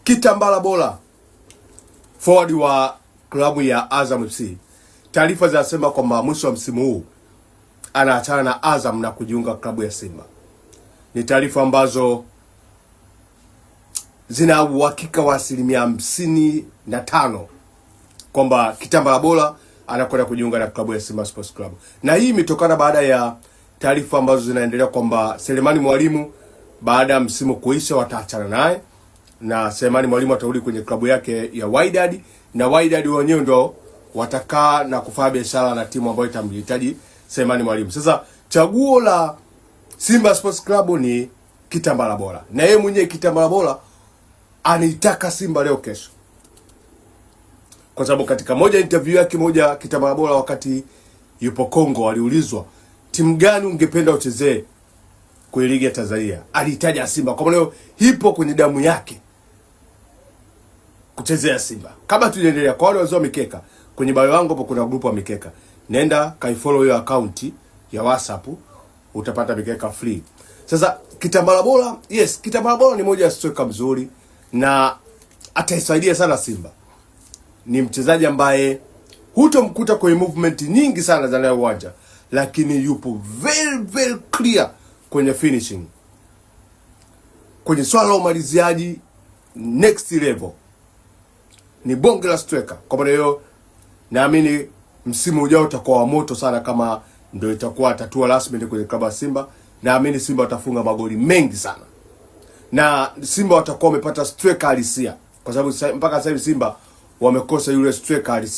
Kitambala Bola, forward wa klabu ya Azam FC, taarifa zinasema kwamba mwisho wa msimu huu anaachana na Azam na kujiunga klabu ya Simba. Ni taarifa ambazo zina uhakika wa 55% kwamba Kitambala Bola anakwenda kujiunga na klabu ya Simba Sports Club. Na hii imetokana baada ya taarifa ambazo zinaendelea kwamba Selemani Mwalimu baada ya msimu kuisha wataachana naye, na Selemani Mwalimu atarudi kwenye klabu yake ya Wydad, na Wydad wenyewe ndio watakaa na kufanya biashara na timu ambayo itamhitaji Selemani Mwalimu. Sasa chaguo la Simba Sports Club ni Kitambala Bola, na yeye mwenyewe Kitambala Bola anaitaka Simba leo kesho, kwa sababu katika moja interview yake moja Kitambala Bola wakati yupo Kongo aliulizwa timu gani ungependa uchezee kwenye ligi ya Tanzania, alitaja Simba. Kwa maana hipo kwenye damu yake kuchezea Simba. Kama tunaendelea kwa wale wazao mikeka, kwenye bio yangu hapo kuna group wa mikeka, nenda kaifollow hiyo account ya WhatsApp, utapata mikeka free. Sasa Kitambala Bola, yes, Kitambala Bola ni moja ya striker mzuri na ataisaidia sana Simba. Ni mchezaji ambaye hutomkuta kwenye movement nyingi sana za uwanja, lakini yupo very clear kwenye finishing, kwenye swala la umaliziaji next level. Ni bonge la striker. Kwa maana hiyo naamini msimu ujao utakuwa moto sana, kama ndio itakuwa tatua rasmi kwenye klabu ya Simba. Naamini Simba watafunga magoli mengi sana, na Simba watakuwa wamepata striker halisia, kwa sababu mpaka sasa hivi Simba wamekosa yule striker halisia.